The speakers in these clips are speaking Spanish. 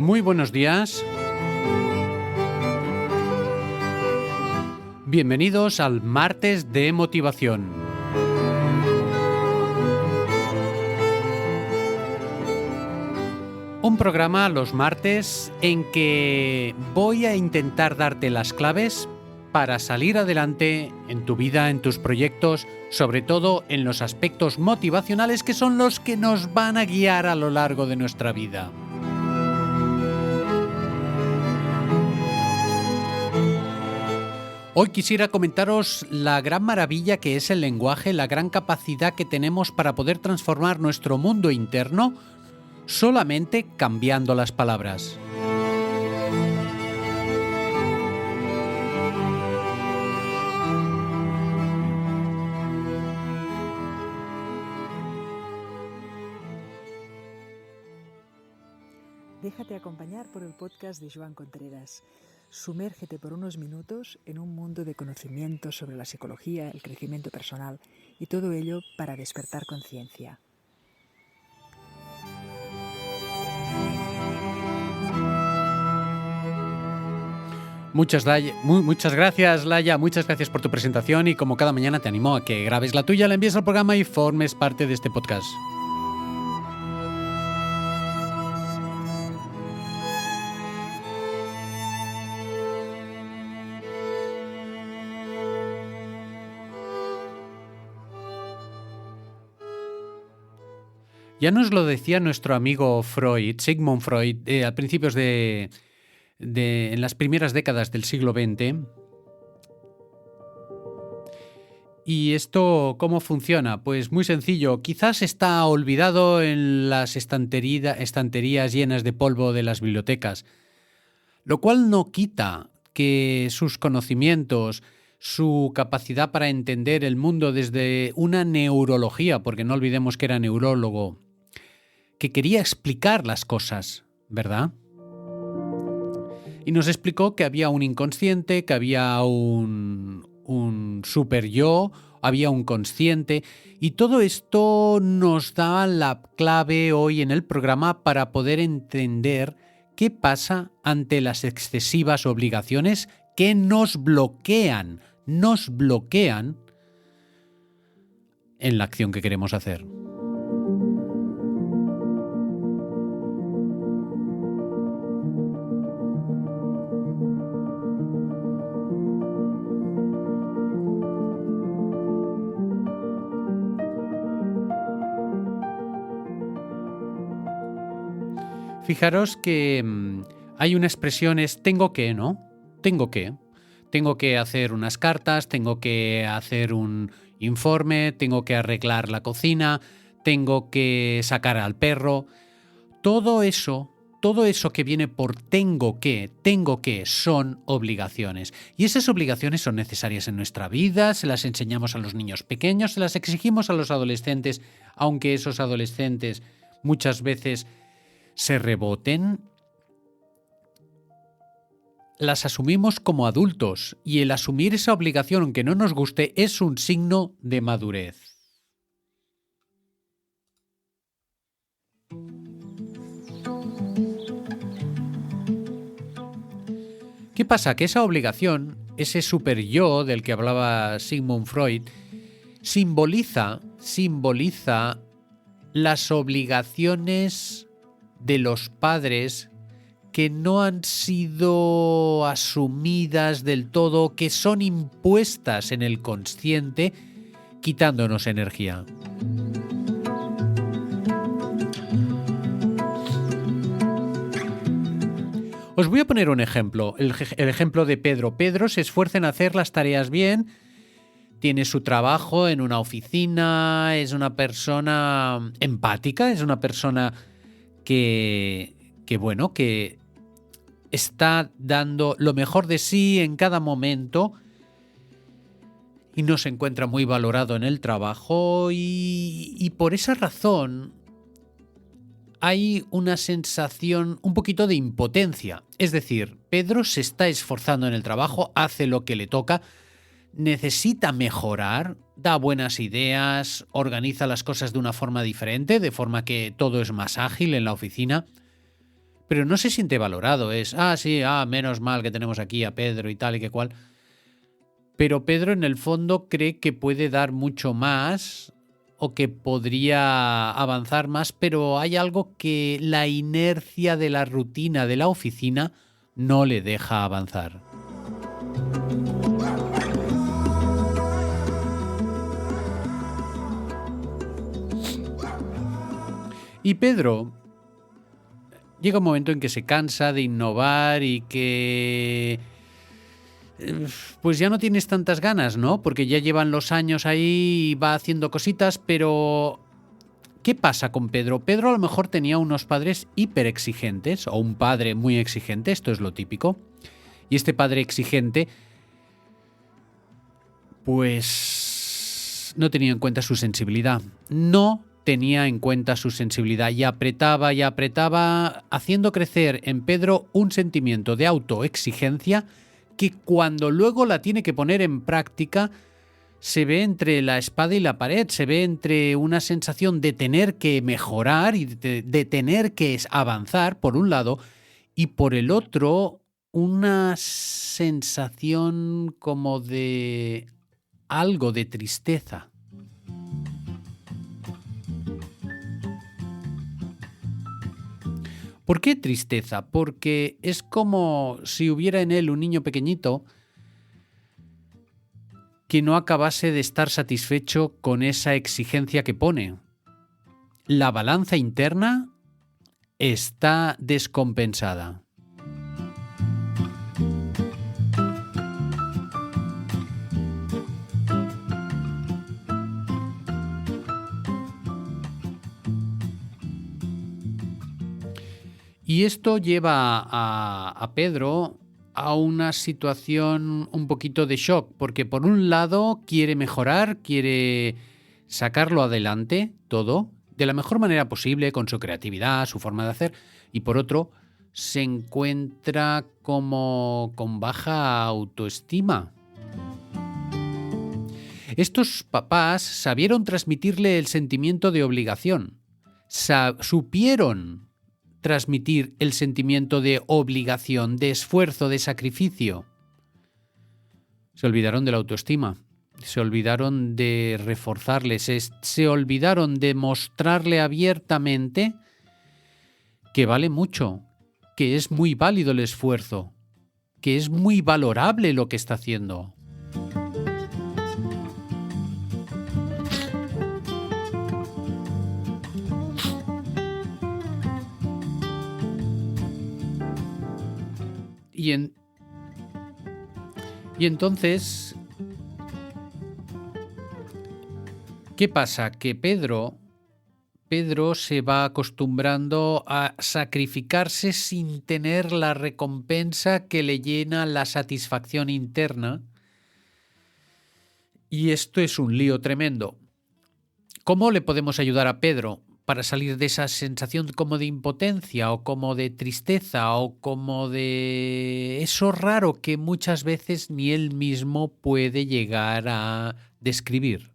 Muy buenos días. Bienvenidos al Martes de Motivación. Un programa los martes en que voy a intentar darte las claves para salir adelante en tu vida, en tus proyectos, sobre todo en los aspectos motivacionales que son los que nos van a guiar a lo largo de nuestra vida. Hoy quisiera comentaros la gran maravilla que es el lenguaje, la gran capacidad que tenemos para poder transformar nuestro mundo interno solamente cambiando las palabras. Déjate acompañar por el podcast de Joan Contreras. Sumérgete por unos minutos en un mundo de conocimientos sobre la psicología, el crecimiento personal y todo ello para despertar conciencia. Muchas gracias, Laia. Muchas gracias por tu presentación y como cada mañana te animo a que grabes la tuya, la envíes al programa y formes parte de este podcast. Ya nos lo decía nuestro amigo Freud, Sigmund Freud, a principios en las primeras décadas del siglo XX. ¿Y esto cómo funciona? Pues muy sencillo. Quizás está olvidado en las estanterías llenas de polvo de las bibliotecas, lo cual no quita que sus conocimientos, su capacidad para entender el mundo desde una neurología, porque no olvidemos que era neurólogo, que quería explicar las cosas, ¿verdad? Y nos explicó que había un inconsciente, que había un super yo, había un consciente, y todo esto nos da la clave hoy en el programa para poder entender qué pasa ante las excesivas obligaciones que nos bloquean en la acción que queremos hacer. Fijaros que hay una expresión es tengo que, ¿no? Tengo que hacer unas cartas, tengo que hacer un informe, tengo que arreglar la cocina, tengo que sacar al perro. Todo eso que viene por tengo que, son obligaciones. Y esas obligaciones son necesarias en nuestra vida, se las enseñamos a los niños pequeños, se las exigimos a los adolescentes, aunque esos adolescentes muchas veces se reboten, las asumimos como adultos y el asumir esa obligación, aunque no nos guste, es un signo de madurez. ¿Qué pasa? Que esa obligación, ese super yo del que hablaba Sigmund Freud, simboliza las obligaciones de los padres que no han sido asumidas del todo, que son impuestas en el consciente, quitándonos energía. Os voy a poner un ejemplo, el ejemplo de Pedro. Pedro se esfuerza en hacer las tareas bien, tiene su trabajo en una oficina, es una persona empática, es una persona que está dando lo mejor de sí en cada momento y no se encuentra muy valorado en el trabajo y por esa razón hay una sensación un poquito de impotencia. Es decir, Pedro se está esforzando en el trabajo, hace lo que le toca, necesita mejorar, da buenas ideas, organiza las cosas de una forma diferente, de forma que todo es más ágil en la oficina, pero no se siente valorado. Es, sí, menos mal que tenemos aquí a Pedro y tal y que cual. Pero Pedro en el fondo cree que puede dar mucho más o que podría avanzar más, pero hay algo que la inercia de la rutina de la oficina no le deja avanzar. Y Pedro llega un momento en que se cansa de innovar y que pues ya no tienes tantas ganas, ¿no? Porque ya llevan los años ahí y va haciendo cositas, pero ¿qué pasa con Pedro? Pedro a lo mejor tenía unos padres hiperexigentes o un padre muy exigente, esto es lo típico. Y este padre exigente pues no tenía en cuenta su sensibilidad. No tenía en cuenta su sensibilidad y apretaba, haciendo crecer en Pedro un sentimiento de autoexigencia que cuando luego la tiene que poner en práctica se ve entre la espada y la pared, se ve entre una sensación de tener que mejorar y de tener que avanzar, por un lado, y por el otro, una sensación como de algo de tristeza. ¿Por qué tristeza? Porque es como si hubiera en él un niño pequeñito que no acabase de estar satisfecho con esa exigencia que pone. La balanza interna está descompensada. Y esto lleva a Pedro a una situación un poquito de shock, porque por un lado quiere mejorar, quiere sacarlo adelante todo de la mejor manera posible, con su creatividad, su forma de hacer, y por otro se encuentra como con baja autoestima. Estos papás sabieron transmitirle el sentimiento de obligación, supieron transmitir el sentimiento de obligación, de esfuerzo, de sacrificio. Se olvidaron de la autoestima, se olvidaron de reforzarle, se olvidaron de mostrarle abiertamente que vale mucho, que es muy válido el esfuerzo, que es muy valorable lo que está haciendo. Y entonces, ¿qué pasa? Que Pedro se va acostumbrando a sacrificarse sin tener la recompensa que le llena la satisfacción interna. Y esto es un lío tremendo. ¿Cómo le podemos ayudar a Pedro para salir de esa sensación como de impotencia o como de tristeza o como de eso raro que muchas veces ni él mismo puede llegar a describir?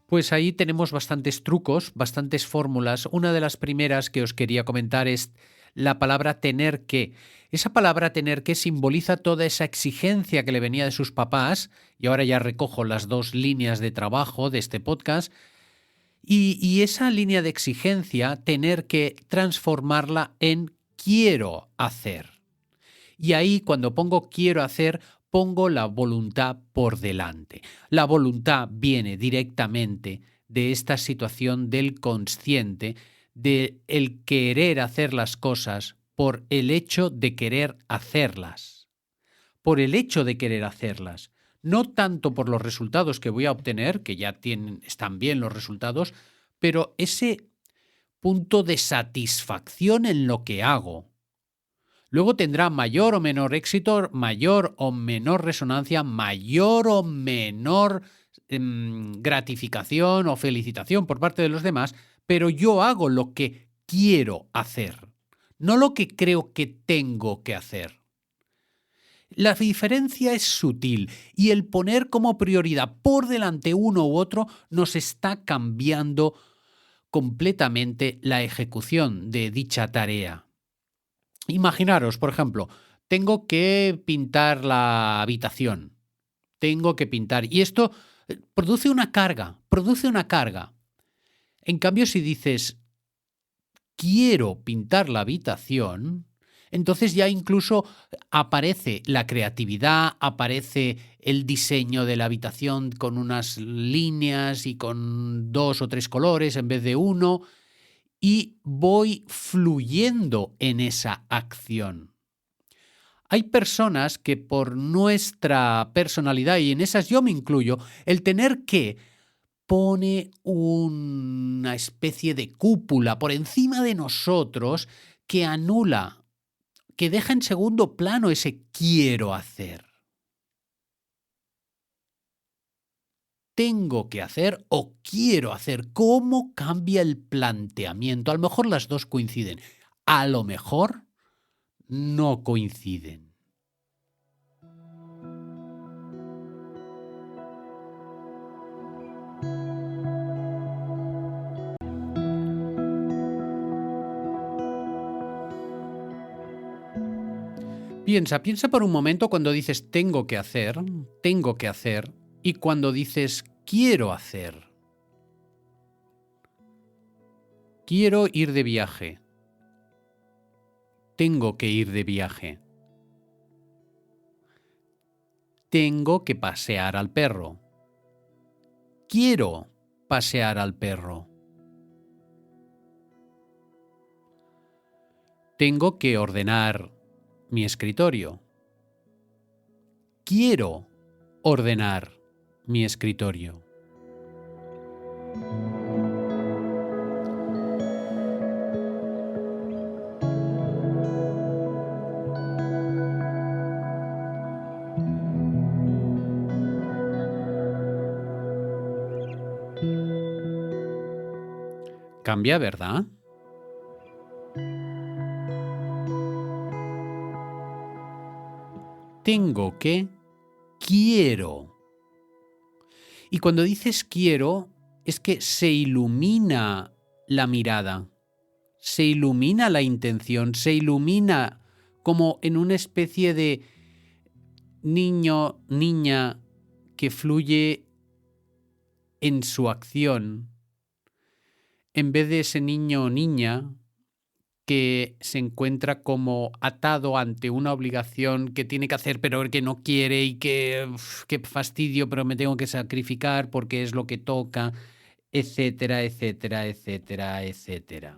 Pues ahí tenemos bastantes trucos, bastantes fórmulas. Una de las primeras que os quería comentar es la palabra tener que. Esa palabra tener que simboliza toda esa exigencia que le venía de sus papás, y ahora ya recojo las dos líneas de trabajo de este podcast, y esa línea de exigencia, tener que transformarla en quiero hacer. Y ahí cuando pongo quiero hacer, pongo la voluntad por delante. La voluntad viene directamente de esta situación del consciente, de el querer hacer las cosas por el hecho de querer hacerlas. Por el hecho de querer hacerlas. No tanto por los resultados que voy a obtener, que ya están bien los resultados, pero ese punto de satisfacción en lo que hago. Luego tendrá mayor o menor éxito, mayor o menor resonancia, mayor o menor gratificación o felicitación por parte de los demás, pero yo hago lo que quiero hacer, no lo que creo que tengo que hacer. La diferencia es sutil y el poner como prioridad por delante uno u otro nos está cambiando completamente la ejecución de dicha tarea. Imaginaros, por ejemplo, tengo que pintar la habitación. Tengo que pintar. Y esto produce una carga. En cambio, si dices, quiero pintar la habitación, entonces ya incluso aparece la creatividad, aparece el diseño de la habitación con unas líneas y con 2 o 3 colores en vez de uno, y voy fluyendo en esa acción. Hay personas que por nuestra personalidad, y en esas yo me incluyo, el tener que pone una especie de cúpula por encima de nosotros que anula, que deja en segundo plano ese quiero hacer. Tengo que hacer o quiero hacer. ¿Cómo cambia el planteamiento? A lo mejor las dos coinciden. A lo mejor no coinciden. Piensa por un momento cuando dices tengo que hacer, y cuando dices quiero hacer. Quiero ir de viaje. Tengo que ir de viaje. Tengo que pasear al perro. Quiero pasear al perro. Tengo que ordenar mi escritorio. Quiero ordenar mi escritorio. Cambia, ¿verdad? Tengo que, quiero. Y cuando dices quiero, es que se ilumina la mirada, se ilumina la intención, se ilumina como en una especie de niño, niña que fluye en su acción, en vez de ese niño o niña que se encuentra como atado ante una obligación que tiene que hacer pero que no quiere y que qué fastidio, pero me tengo que sacrificar porque es lo que toca, etcétera, etcétera, etcétera, etcétera.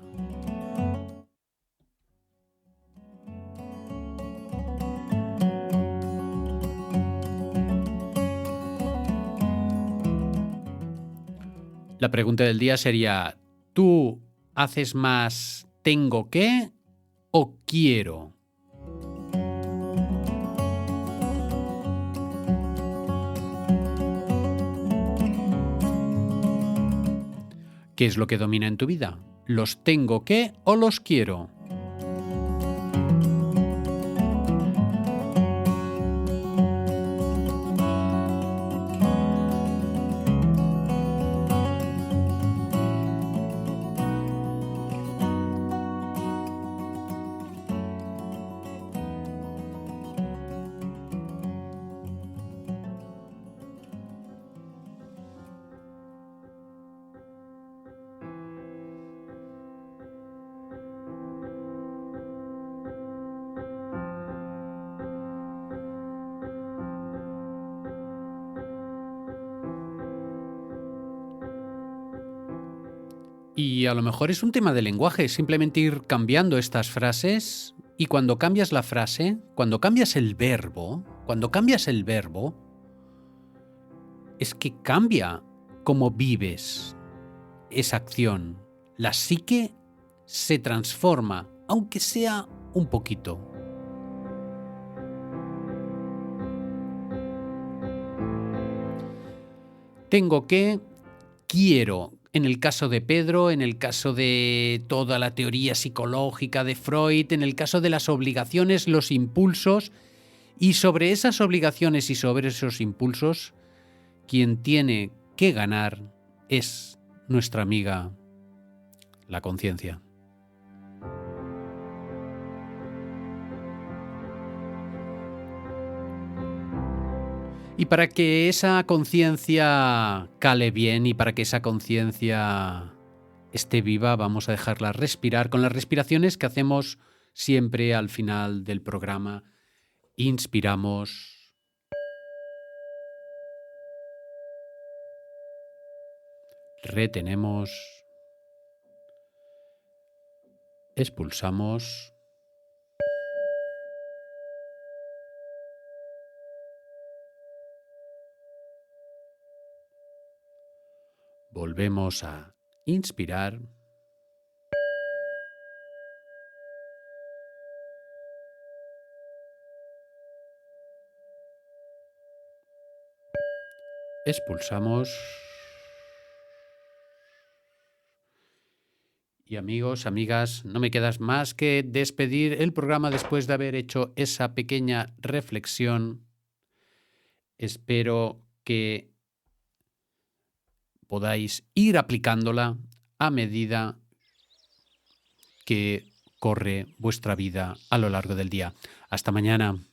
La pregunta del día sería, ¿tú haces más tengo que o quiero? ¿Qué es lo que domina en tu vida? ¿Los tengo que o los quiero? Y a lo mejor es un tema de lenguaje, simplemente ir cambiando estas frases, y cuando cambias la frase, cuando cambias el verbo, es que cambia cómo vives esa acción. La psique se transforma, aunque sea un poquito. Tengo que, quiero. En el caso de Pedro, en el caso de toda la teoría psicológica de Freud, en el caso de las obligaciones, los impulsos, y sobre esas obligaciones y sobre esos impulsos, quien tiene que ganar es nuestra amiga la conciencia. Y para que esa conciencia cale bien y para que esa conciencia esté viva, vamos a dejarla respirar con las respiraciones que hacemos siempre al final del programa. Inspiramos, retenemos, expulsamos. Volvemos a inspirar. Expulsamos. Y amigos, amigas, no me quedas más que despedir el programa después de haber hecho esa pequeña reflexión. Espero que podáis ir aplicándola a medida que corre vuestra vida a lo largo del día. Hasta mañana.